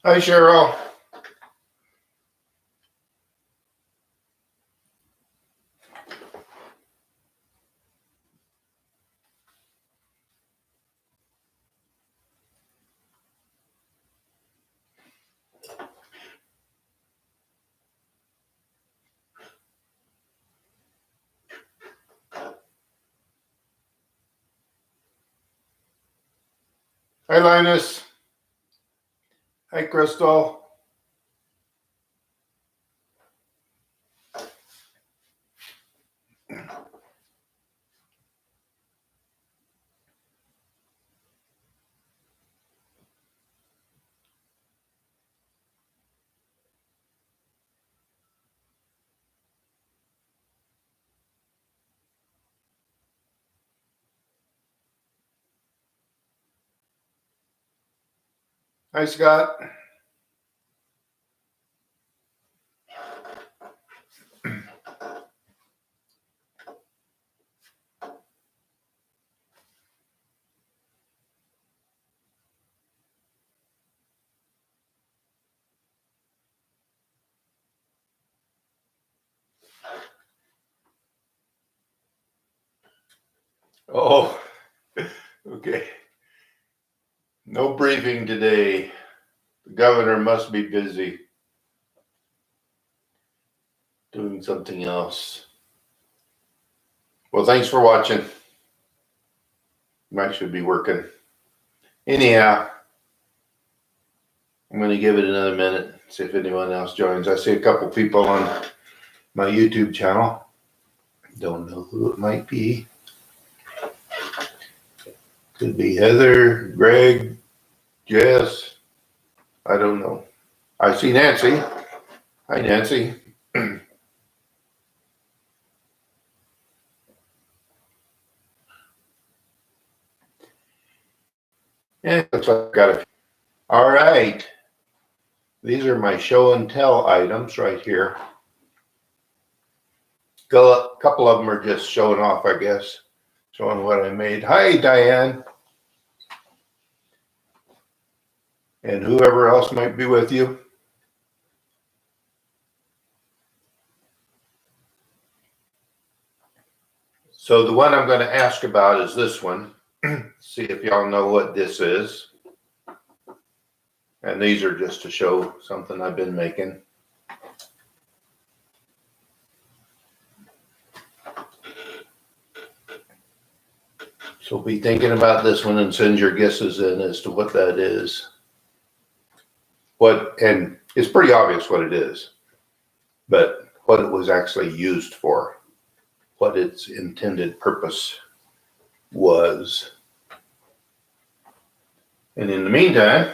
Hi, Cheryl. Hi, Linus. Hi, Crystal. Hi, Scott. Oh, okay. No briefing today. The governor must be busy doing something else. Well, thanks for watching. Mike should be working. Anyhow, I'm going to give it another minute, see if anyone else joins. I see a couple people on my YouTube channel. Don't know who it might be. Could be Heather, Greg, Jess. I don't know. I see Nancy. Hi, Nancy. Yeah, looks like I've got a. All right. These are my show and tell items right here. A couple of them are just showing off, I guess. Showing what I made. Hi, Diane. And whoever else might be with you. So the one I'm going to ask about is this one. See if y'all know what this is. And these are just to show something I've been making. So be thinking about this one and send your guesses in as to what that is. And it's pretty obvious what it is, but what it was actually used for, what its intended purpose was. And in the meantime,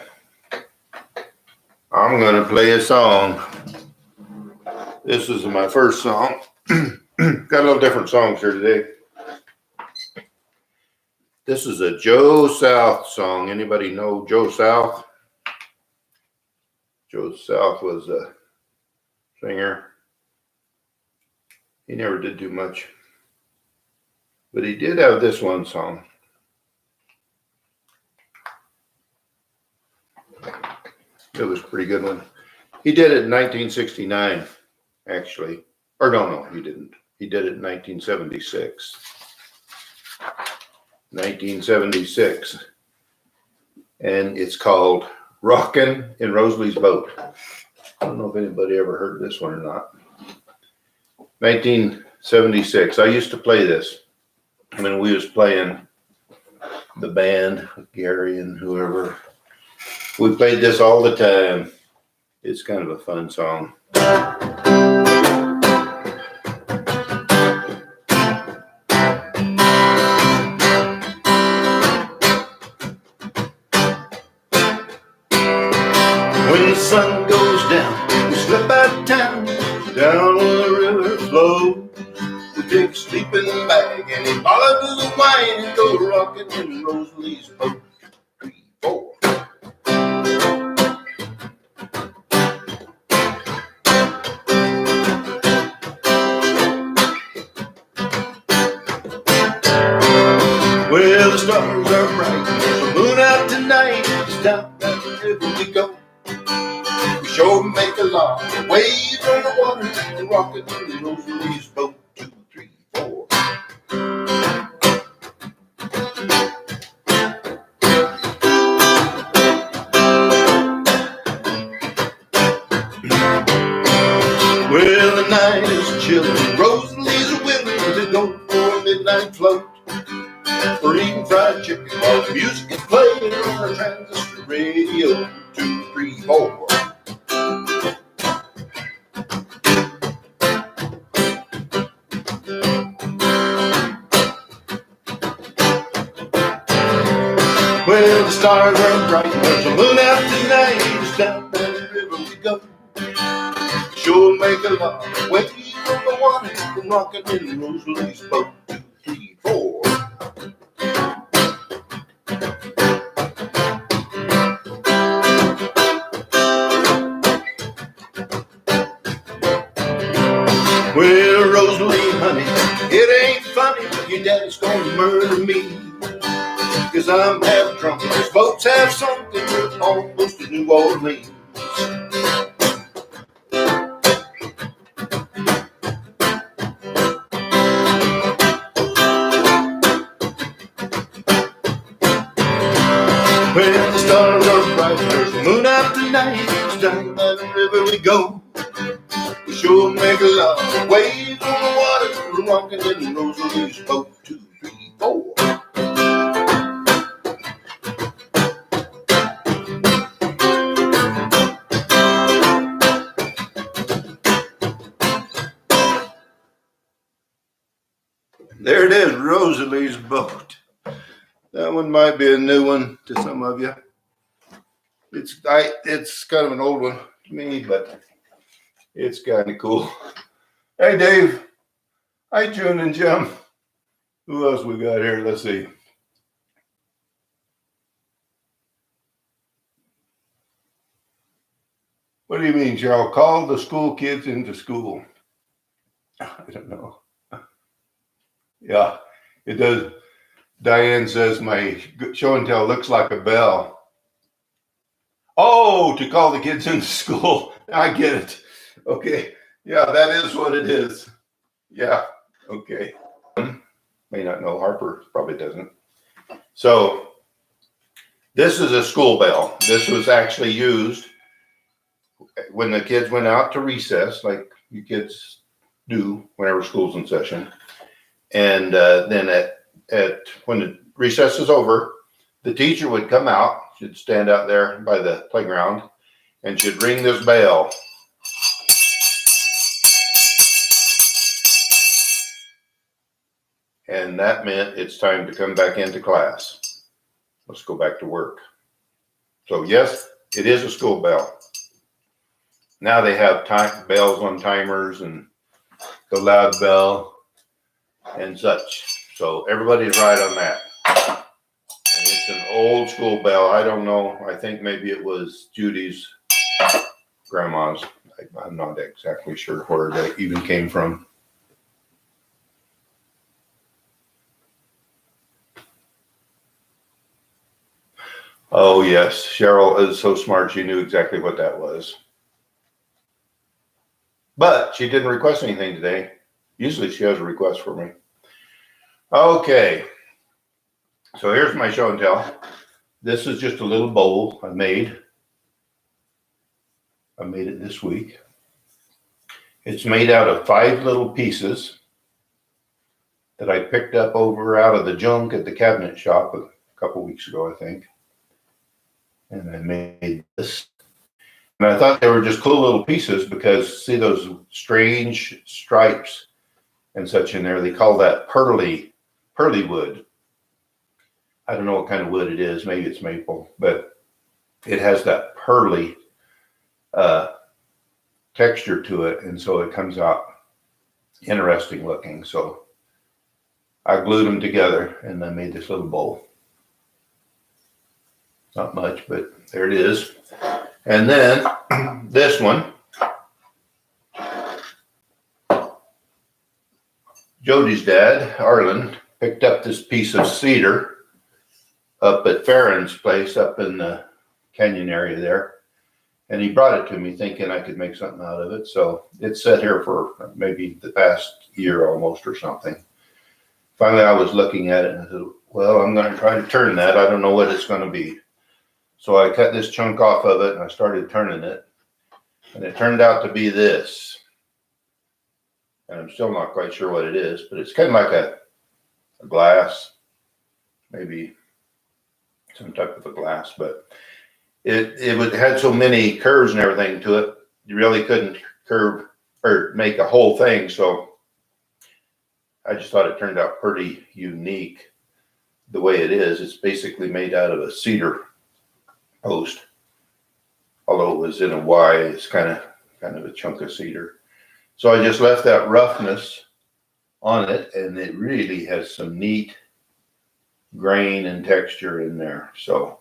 I'm going to play a song. This is my first song. Got a little different songs here today. This is a Joe South song. Anybody know Joe South? Joe South was a singer. He never did do much. But he did have this one song. It was a pretty good one. He did it in 1969, actually. Or no, he didn't. He did it in 1976. 1976. And it's called Rockin' in Rosalie's Boat. I don't know if anybody ever heard this one or not. 1976. I used to play this when we was playing the band with Gary and whoever. We played this all the time. It's kind of a fun song. When the sun goes down, we slip out of town, down on the river flow. We take a sleeping bag and we follow to the wine and go rocking in Rosalie's boat. 3, 4. Well, the stars are bright, the moon out tonight. Down that river we go. sure make a lot of waves on the water and rocking in Rosalie's boat. 2, 3, 4. Well, the night is chilling. Rosalie's willing to go for a midnight float. We're eating fried chicken while the music is playing on a transistor radio. 2, 3, 4. Well, the stars are bright, there's a moon out tonight. It's down by the river we go. Sure make a lot of waves on the water and rocking in Rosalie's boat. 2, 3, 4. Well, Rosalie, honey, it ain't funny, but your daddy's gonna murder me. 'Cause I'm half drunk, these boats have something, we're almost to New Orleans. Well, the stars are bright, there's a moon out tonight. It's down by the river we go. We sure make a lot of waves on the water. We're rocking in Rosalie's boat. 2, 3, 4. There it is, Rosalie's boat. That one might be a new one to some of you. It's kind of an old one to me, but it's kind of cool. Hey, Dave. Hi, June and Jim. Who else we got here? Let's see. What do you mean, Cheryl? Call the school kids into school. I don't know. Yeah, it does. Diane says my show and tell looks like a bell. Oh, to call the kids into school. I get it. Okay. Yeah, that is what it is. Yeah. Okay. May not know. Harper probably doesn't. So this is a school bell. This was actually used when the kids went out to recess, like you kids do whenever school's in session. And then at when the recess is over, the teacher would come out. She'd stand out there by the playground, and she'd ring this bell. And that meant it's time to come back into class. Let's go back to work. So yes, it is a school bell. Now they have bells on timers and the loud bell and such. So everybody's right on that. And it's an old school bell. I don't know. I think maybe it was Judy's grandma's. I'm not exactly sure where that even came from. Oh, yes. Cheryl is so smart. She knew exactly what that was. But she didn't request anything today. Usually she has a request for me. Okay. So here's my show and tell. This is just a little bowl I made. I made it this week. It's made out of 5 little pieces that I picked up over out of the junk at the cabinet shop a couple weeks ago, I think. And I made this. And I thought they were just cool little pieces because, see those strange stripes and such in there? They call that pearly wood. I don't know what kind of wood it is. Maybe it's maple, but it has that pearly texture to it. And so it comes out interesting looking. So I glued them together and I made this little bowl. Not much, but there it is. And then this one, Jody's dad, Arlen, picked up this piece of cedar up at Farron's place up in the canyon area there. And he brought it to me thinking I could make something out of it. So it's sat here for maybe the past year almost or something. Finally, I was looking at it and I said, well, I'm going to try to turn that. I don't know what it's going to be. So I cut this chunk off of it and I started turning it. And it turned out to be this. And I'm still not quite sure what it is, but it's kind of like a glass, maybe some type of a glass, but it had so many curves and everything to it, you really couldn't curve or make a whole thing. So I just thought it turned out pretty unique the way it is. It's basically made out of a cedar post, although it was in a Y. It's kind of a chunk of cedar. So I just left that roughness on it, and it really has some neat grain and texture in there. So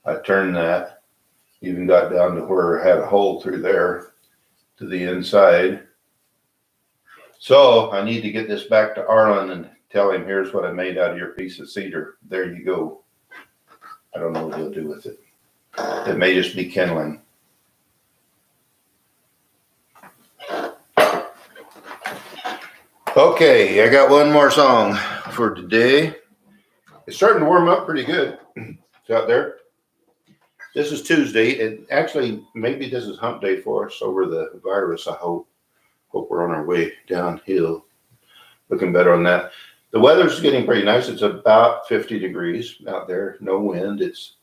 I turned that, even got down to where I had a hole through there to the inside. So I need to get this back to Arlen and tell him, here's what I made out of your piece of cedar. There you go. I don't know what he'll do with it. It may just be kindling. Okay, I got one more song for today. It's starting to warm up pretty good. It's out there. This is Tuesday, and actually, maybe this is hump day for us over the virus, I hope. Hope we're on our way downhill. Looking better on that. The weather's getting pretty nice. It's about 50 degrees out there. No wind. It's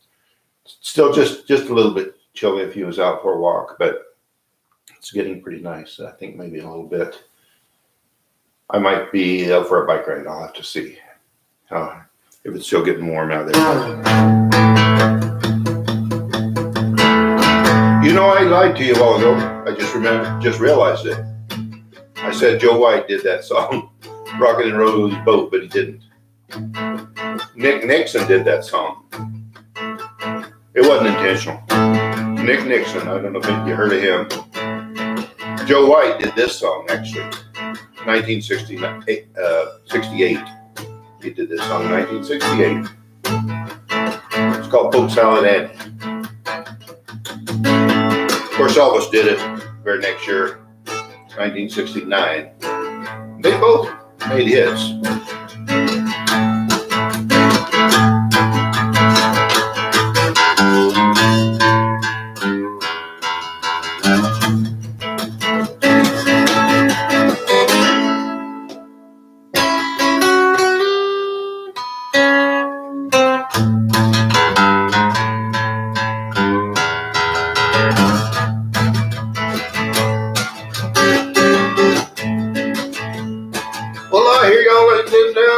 still just a little bit chilly if you was out for a walk, but it's getting pretty nice. I think maybe a little bit. I might be out for a bike ride. I'll have to see if it's still getting warm out there. You know, I lied to you a while ago. I just realized it. I said Joe White did that song, Rockin' and Rose Boat, but he didn't. Nick Nixon did that song. It wasn't intentional. Nick Nixon, I don't know if you heard of him. Joe White did this song, actually. 1968. He did this song in 1968. It's called Poke Salad Annie. Of course, Elvis did it very next year, 1969. They both made hits.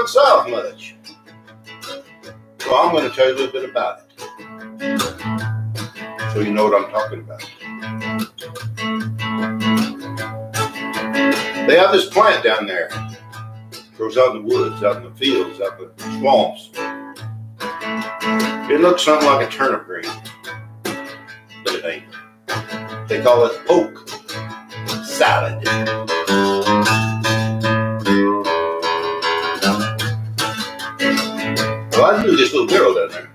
South much. So I'm going to tell you a little bit about it, so you know what I'm talking about. They have this plant down there. It grows out in the woods, out in the fields, out in the swamps. It looks something like a turnip green, but it ain't. They call it poke salad. Well, I knew this little girl down there.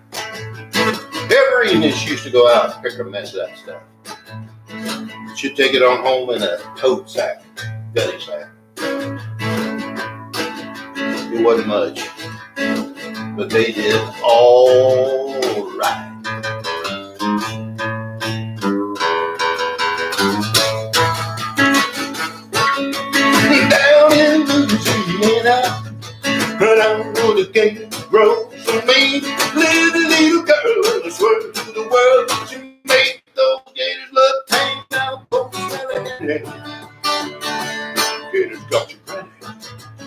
Every evening she used to go out and pick a mess of that stuff. She'd take it on home in a tote sack, gunny sack. It wasn't much, but they did all right. Down in Louisiana, but I'm gonna get grow. So mean, little girl, I swear to the world that you made those gators look tame. Now, folks, gators got you ready.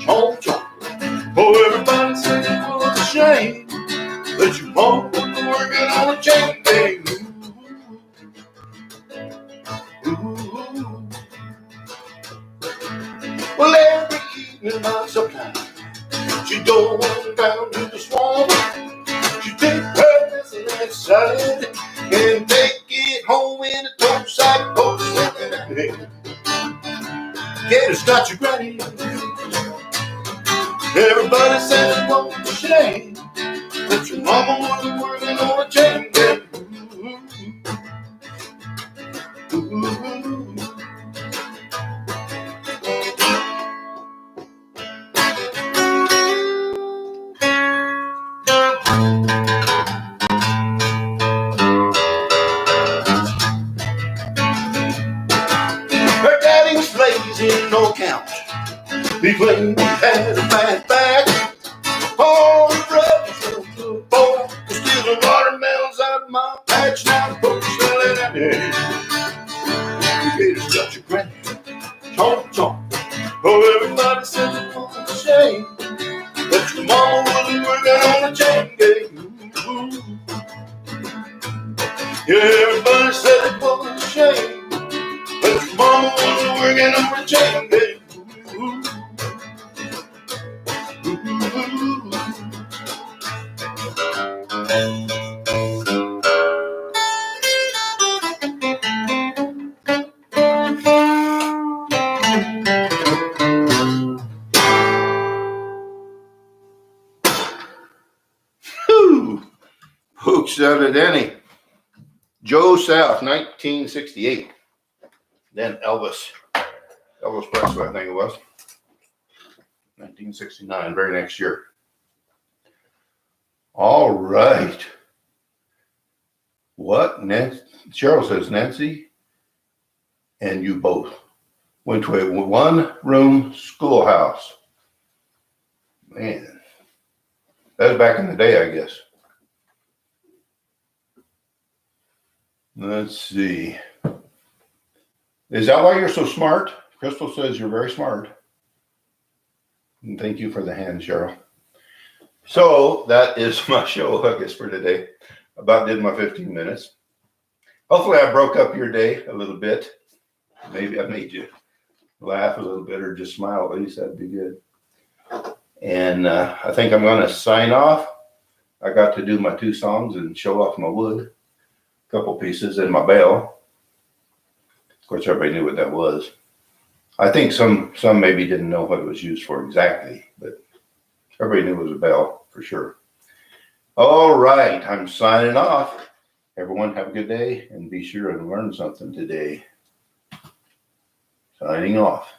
Chomp, chomp. Oh, everybody said it was a shame that you won't be working on a chain gang. Ooh. Well, every evening about sometime, she go on down to the swamp. She take her messy salad and take it home in a tote sack. Poke salad. Gators got you ready. Everybody says it won't be shame that your mama wasn't working on a chain gang. He claimed he had a bad back. All the brothers of the boy were stealing watermelons out of my patch. Now the folks smelling at me. He made us such a granny. Chomp, chomp. Oh, everybody says it was a shame that your mama wasn't working on the chain gang. Ooh. Yeah, everybody said it was a shame that your mama wasn't working on the chain gang. Ooh. Hooks out of Denny. Joe South, 1968. Then Elvis Presley, I think it was. 1969, very next year. All right. What? Cheryl says Nancy and you both went to a one-room schoolhouse. Man, that was back in the day, I guess. Let's see. Is that why you're so smart? Crystal says you're very smart. And thank you for the hand, Cheryl. So that is my show, I guess, for today. About did my 15 minutes. Hopefully I broke up your day a little bit. Maybe I made you laugh a little bit or just smile at least. That'd be good. And I think I'm going to sign off. I got to do my 2 songs and show off my wood. A couple pieces and my bell. Of course, everybody knew what that was. I think some maybe didn't know what it was used for exactly, but everybody knew it was a bell for sure. All right, I'm signing off. Everyone have a good day and be sure to learn something today. Signing off.